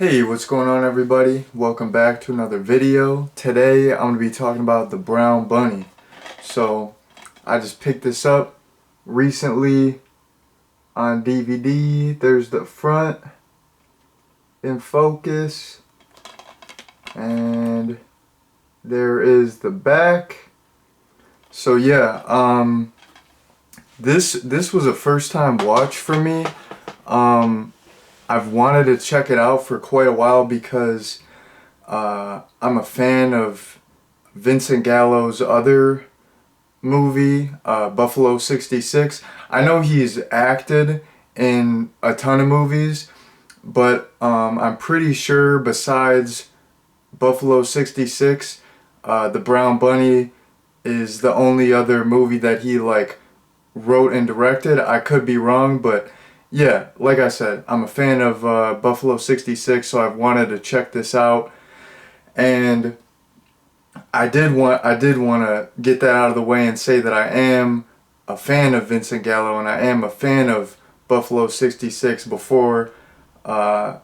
Hey, what's going on everybody? Welcome back to another video. Today I'm going to be talking about The Brown Bunny. So I just picked this up recently on DVD. There's the front in focus and there is the back. So yeah, this was a first time watch for me. I've wanted to check it out for quite a while because I'm a fan of Vincent Gallo's other movie, Buffalo 66. I know he's acted in a ton of movies, but I'm pretty sure besides Buffalo 66, The Brown Bunny is the only other movie that he wrote and directed. I could be wrong, but yeah, like I said, I'm a fan of Buffalo 66, so I've wanted to check this out, and I did want to get that out of the way and say that I am a fan of Vincent Gallo and I am a fan of Buffalo 66 before I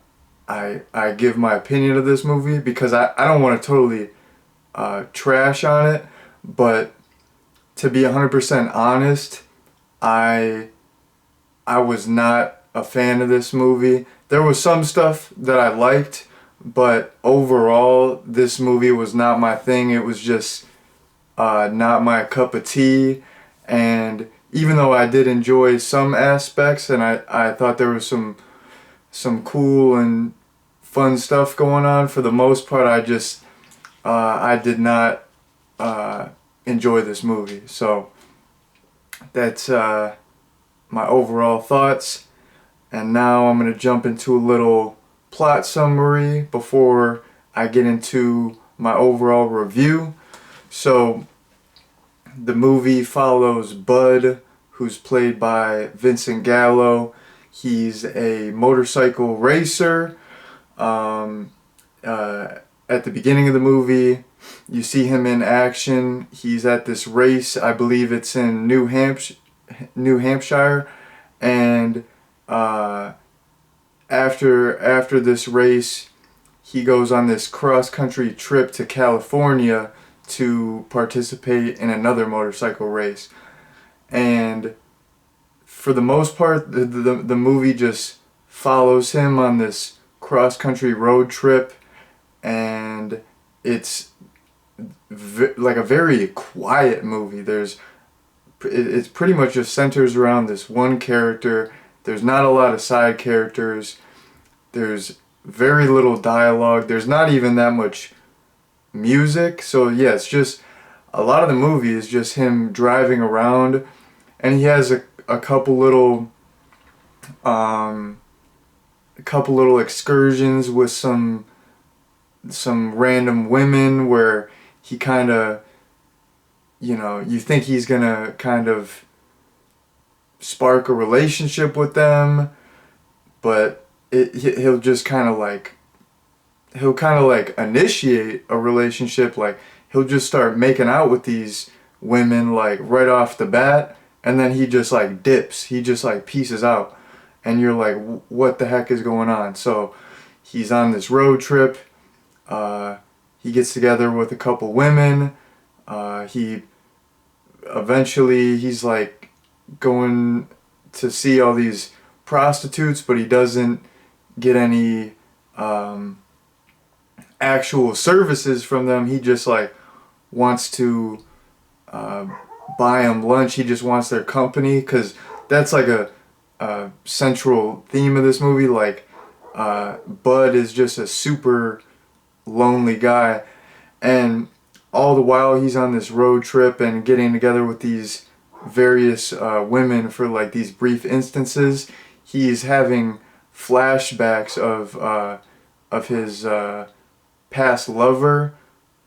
give my opinion of this movie, because I don't want to totally trash on it, but to be 100% honest, I was not a fan of this movie. There was some stuff that I liked, but overall, this movie was not my thing. It was just not my cup of tea. And even though I did enjoy some aspects, and I thought there was some cool and fun stuff going on, for the most part, I did not enjoy this movie. So that's my overall thoughts. And now I'm going to jump into a little plot summary before I get into my overall review. So the movie follows Bud, who's played by Vincent Gallo. He's a motorcycle racer. At the beginning of the movie, you see him in action. He's at this race. I believe it's in New Hampshire, and after this race, he goes on this cross-country trip to California to participate in another motorcycle race. And for the most part, the movie just follows him on this cross-country road trip, and it's like a very quiet movie. It's pretty much just centers around this one character. There's not a lot of side characters. There's very little dialogue. There's not even that much music. So yeah, it's just a lot of the movie is just him driving around, and he has a couple little excursions with some random women where he kind of, you think he's gonna kind of spark a relationship with them, but he'll just kind of initiate a relationship. Like, he'll just start making out with these women like right off the bat, and then he just dips. He just pieces out, and you're like, what the heck is going on? So he's on this road trip. He gets together with a couple women. He's going to see all these prostitutes, but he doesn't get any actual services from them. He just wants to buy them lunch. He just wants their company, because that's a central theme of this movie. Bud is just a super lonely guy, and all the while he's on this road trip and getting together with these various women for these brief instances, he's having flashbacks of his past lover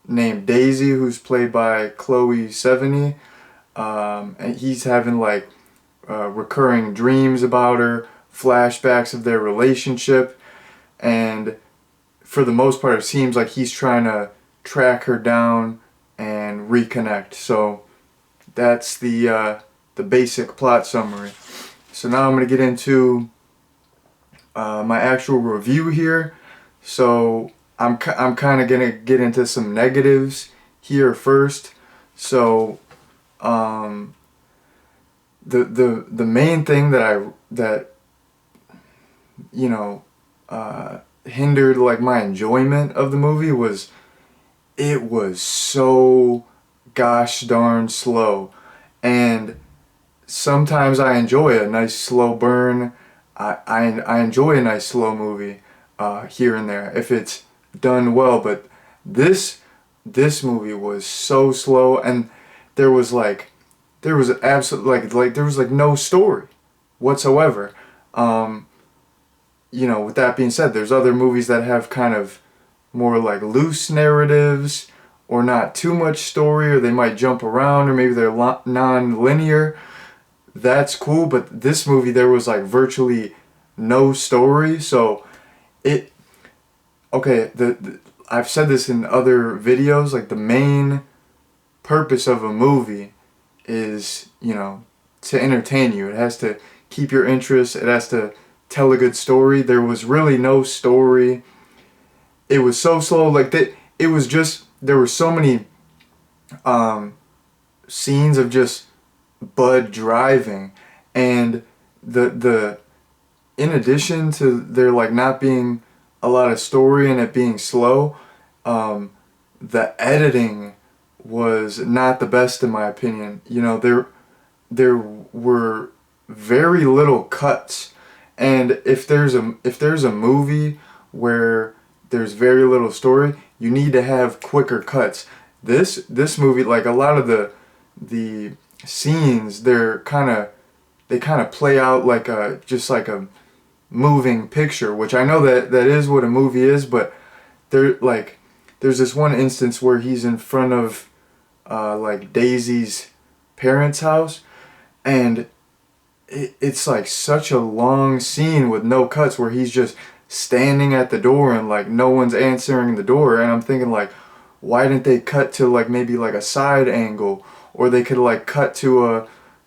named Daisy, who's played by Chloe Sevigny, and he's having recurring dreams about her, flashbacks of their relationship, and for the most part it seems like he's trying to track her down and reconnect. So that's the basic plot summary. So now I'm going to get into my actual review here. So I'm kind of gonna get into some negatives here first. So um, the main thing that you know hindered like my enjoyment of the movie was it was so gosh darn slow. And sometimes I enjoy a nice slow burn. I enjoy a nice slow movie here and there if it's done well. But this this movie was so slow, and there was like there was absolute like there was like no story whatsoever. Um, with that being said, there's other movies that have kind of more like loose narratives or not too much story, or they might jump around, or maybe they're non-linear. That's cool, but this movie there was like virtually no story. So it okay, the I've said this in other videos, like the main purpose of a movie is, to entertain you. It has to keep your interest. It has to tell a good story. There was really no story. It was so slow. Like that. It was just there were so many um, scenes of just Bud driving, and the in addition to there like not being a lot of story and it being slow, um, the editing was not the best in my opinion. There were very little cuts, and if there's a movie where there's very little story, you need to have quicker cuts. This movie, like a lot of the scenes, they kind of play out like a just like a moving picture, which I know that is what a movie is, but there like there's this one instance where he's in front of like Daisy's parents' house, and it's like such a long scene with no cuts where he's just standing at the door and like no one's answering the door, and I'm thinking like why didn't they cut to like maybe like a side angle, or they could like cut to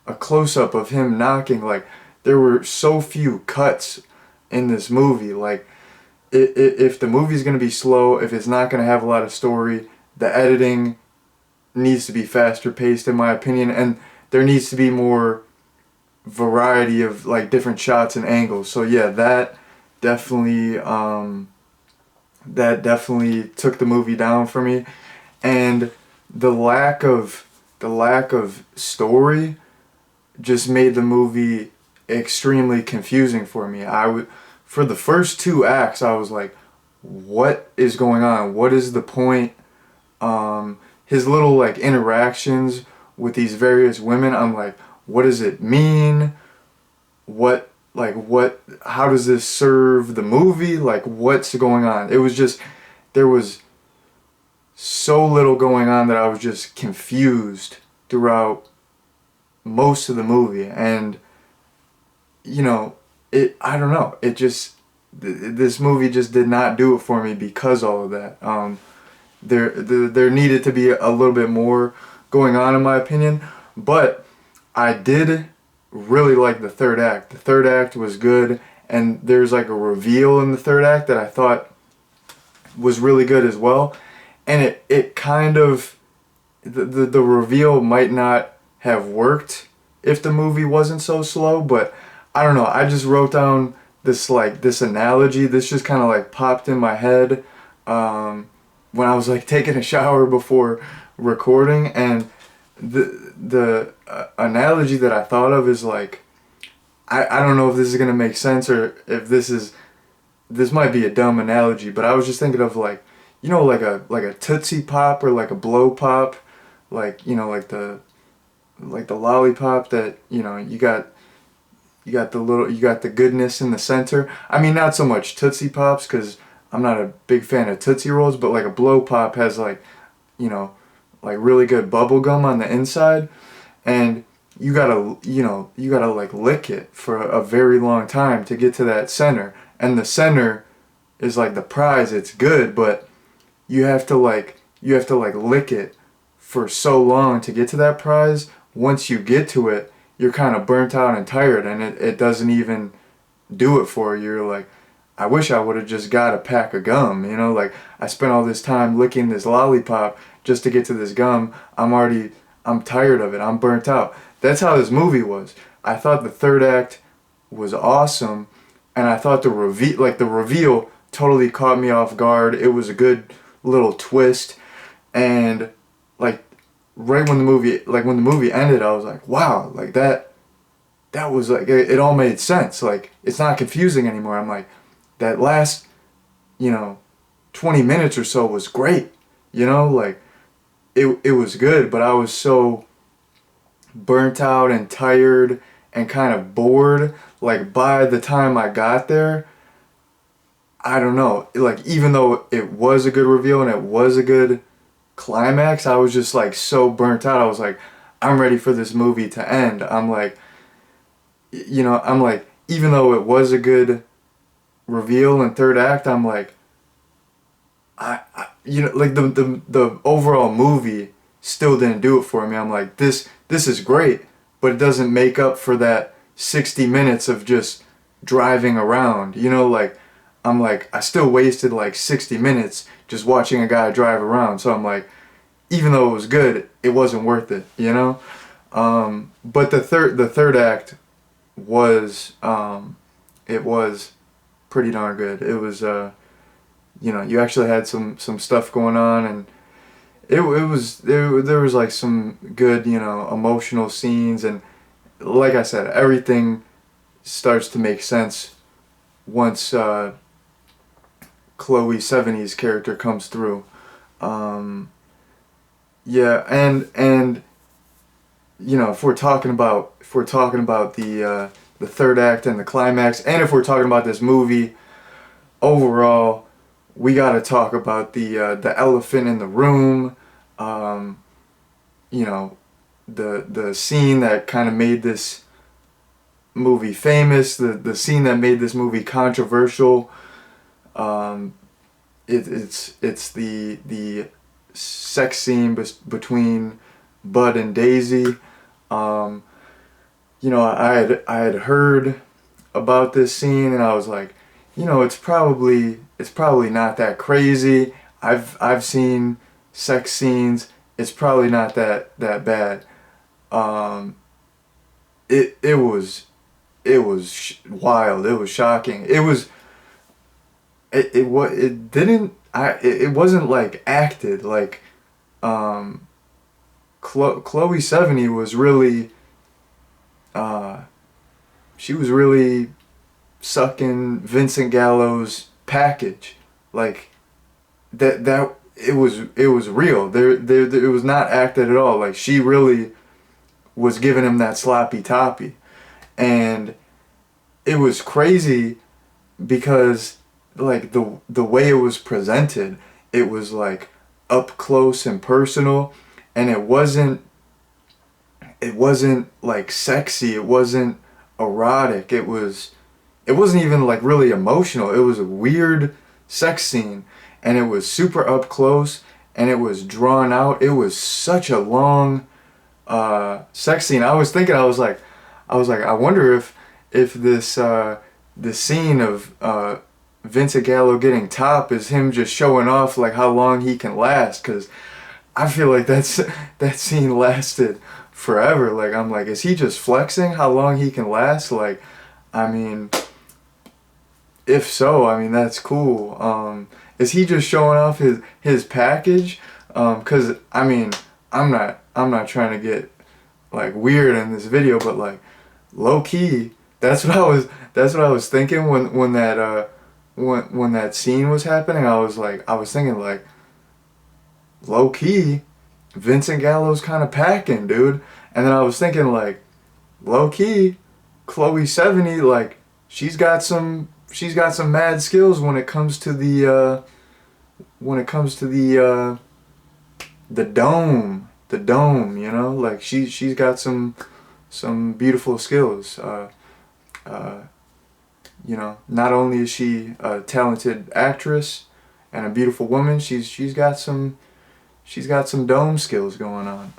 a close up of him knocking. Like there were so few cuts in this movie. Like if the movie's going to be slow, if it's not going to have a lot of story, the editing needs to be faster paced in my opinion, and there needs to be more variety of like different shots and angles. So yeah, definitely that definitely took the movie down for me. And the lack of story just made the movie extremely confusing for me. For the first two acts I was like, what is going on? What is the point? His little like interactions with these various women, I'm like, what does it mean? What how does this serve the movie? Like what's going on? It was just there was so little going on that I was just confused throughout most of the movie. And I don't know, it just this movie just did not do it for me because all of that. There needed to be a little bit more going on in my opinion, but I did really like the third act. The third act was good, and there's like a reveal in the third act that I thought was really good as well. And it kind of the reveal might not have worked if the movie wasn't so slow, but I don't know. I just wrote down this analogy. This just kind of like popped in my head when I was like taking a shower before recording, and the analogy that I thought of is like I don't know if this is gonna make sense or if this might be a dumb analogy, but I was just thinking of like like a Tootsie Pop or like a Blow Pop, like like the lollipop that you got the goodness in the center. I mean, not so much Tootsie Pops because I'm not a big fan of Tootsie Rolls, but like a Blow Pop has like you know like really good bubble gum on the inside, and you gotta like lick it for a very long time to get to that center, and the center is like the prize. It's good, but you have to like lick it for so long to get to that prize. Once you get to it, you're kind of burnt out and tired, and it doesn't even do it for you. You're like, I wish I would have just got a pack of gum, you know, like I spent all this time licking this lollipop just to get to this gum. I'm tired of it. I'm burnt out. That's how this movie was. I thought the third act was awesome, and I thought the reveal totally caught me off guard. It was a good little twist, and like right when the movie ended, I was like, wow, like that was like it all made sense. Like it's not confusing anymore. I'm like, that last, you know, 20 minutes or so was great. You know, like it was good, but I was so burnt out and tired and kind of bored. Like by the time I got there, I don't know. Like even though it was a good reveal and it was a good climax, I was just like so burnt out. I was like, I'm ready for this movie to end. I'm like, you know, I'm like, even though it was a good reveal and third act, I'm like, you know, like the overall movie still didn't do it for me. I'm like, this is great, but it doesn't make up for that 60 minutes of just driving around. You know, like I'm like, I still wasted like 60 minutes just watching a guy drive around. So I'm like, even though it was good, it wasn't worth it, you know? But the third act was it was pretty darn good. It was you know, you actually had some stuff going on, and there was like some good, you know, emotional scenes, and like I said, everything starts to make sense once Chloe Sevigny's character comes through. Um, yeah, and you know, if we're talking about the third act and the climax, and if we're talking about this movie overall, we got to talk about the elephant in the room. Um, you know, the scene that kind of made this movie famous, the scene that made this movie controversial. Um, it's the sex scene between Bud and Daisy. Um, you know, I had heard about this scene, and I was like, you know, it's probably not that crazy. I've seen sex scenes. It's probably not that bad. Um, it was wild. It was shocking. It didn't it wasn't like acted like um Chloe Sevigny was really uh she was really sucking Vincent Gallo's package, like that it was real. It was not acted at all. Like she really was giving him that sloppy toppy, and it was crazy because like the way it was presented, it was like up close and personal, and it wasn't like sexy, it wasn't erotic, it wasn't even like really emotional. It was a weird sex scene, and it was super up close, and it was drawn out. It was such a long sex scene. I was like, I wonder if this scene of Vincent Gallo getting top is him just showing off like how long he can last, because I feel like that scene lasted forever. Like I'm like, is he just flexing how long he can last? Like, I mean, if so, I mean that's cool. Is he just showing off his package? 'Cause I mean, I'm not trying to get like weird in this video, but like low key, that's what I was thinking when that scene was happening. I was thinking like low key, Vincent Gallo's kind of packing, dude. And then I was thinking like low key, Chloe Sevigny, like she's got some mad skills when it comes to the dome, you know, like she's got some beautiful skills. Uh, you know, not only is she a talented actress and a beautiful woman, she's got some dome skills going on.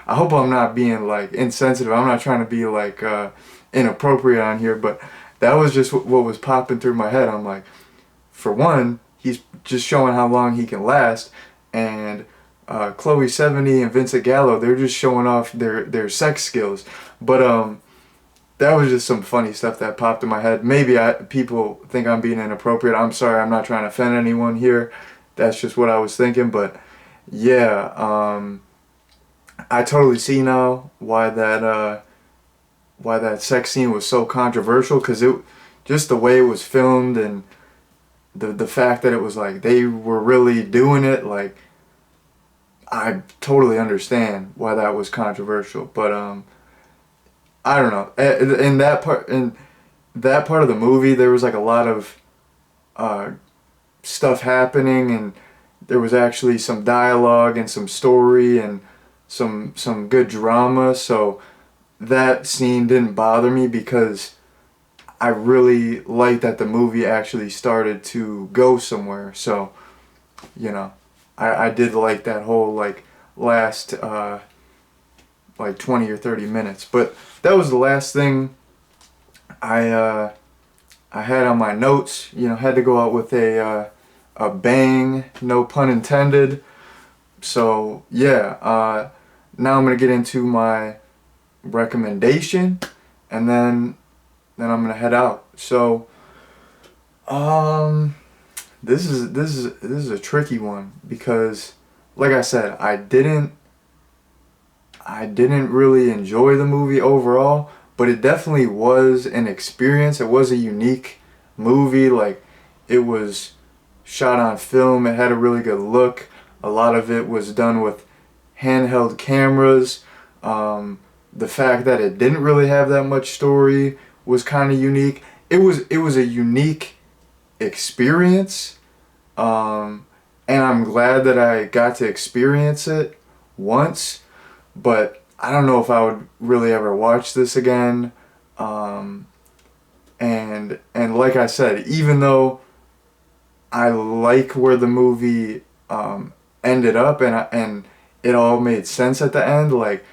I hope I'm not being like insensitive. I'm not trying to be like inappropriate on here, but that was just what was popping through my head. I'm like, for one, he's just showing how long he can last, and Chloe Sevigny and Vincent Gallo, they're just showing off their sex skills. But that was just some funny stuff that popped in my head. Maybe people think I'm being inappropriate. I'm sorry, I'm not trying to offend anyone here. That's just what I was thinking. But yeah, I totally see now why that sex scene was so controversial, because it just the way it was filmed, and the fact that it was like they were really doing it. Like, I totally understand why that was controversial. But I don't know. In that part of the movie, there was like a lot of uh, stuff happening, and there was actually some dialogue and some story and some good drama. So that scene didn't bother me, because I really liked that the movie actually started to go somewhere. So, you know, I did like that whole like last like 20 or 30 minutes. But that was the last thing I I had on my notes. You know, had to go out with a bang, no pun intended. So yeah, now I'm gonna get into my recommendation, and then I'm gonna head out. So this is a tricky one, because like I said, I didn't really enjoy the movie overall, but it definitely was an experience. It was a unique movie. Like, it was shot on film. It had a really good look. A lot of it was done with handheld cameras. The fact that it didn't really have that much story was kind of unique. It was a unique experience, and I'm glad that I got to experience it once. But I don't know if I would really ever watch this again. Um, and like I said, even though I like where the movie ended up, and it all made sense at the end, like,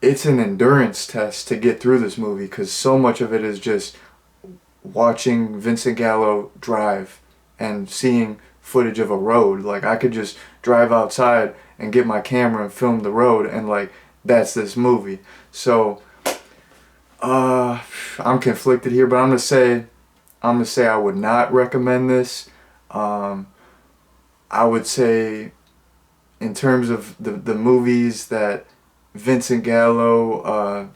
it's an endurance test to get through this movie, because so much of it is just watching Vincent Gallo drive and seeing footage of a road. Like, I could just drive outside and get my camera and film the road, and like, that's this movie. So I'm conflicted here, but I'm gonna say I would not recommend this. um, I would say, in terms of the movies that Vincent Gallo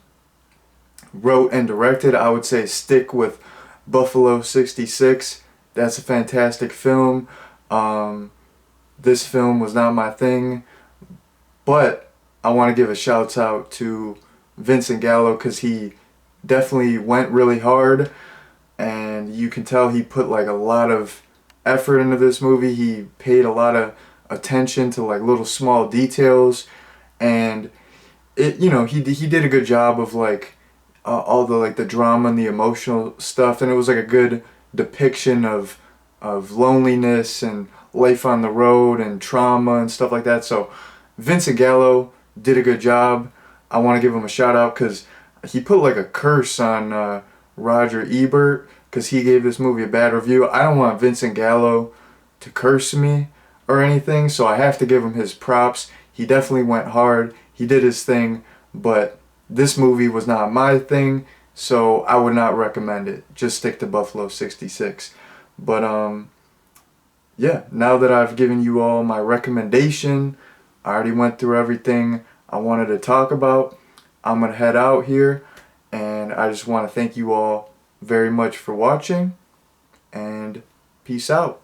wrote and directed, I would say stick with Buffalo 66. That's a fantastic film. Um, this film was not my thing, but I want to give a shout out to Vincent Gallo, because he definitely went really hard, and you can tell he put like a lot of effort into this movie. He paid a lot of attention to like little small details, and he did a good job of like all the like the drama and the emotional stuff, and it was like a good depiction of loneliness and life on the road and trauma and stuff like that. So Vincent Gallo did a good job. I want to give him a shout out, because he put like a curse on Roger Ebert, because he gave this movie a bad review. I don't want Vincent Gallo to curse me or anything, so I have to give him his props. He definitely went hard. He did his thing, but this movie was not my thing, so I would not recommend it. Just stick to Buffalo 66. But yeah, now that I've given you all my recommendation, I already went through everything I wanted to talk about. I'm gonna head out here, and I just want to thank you all very much for watching, and peace out.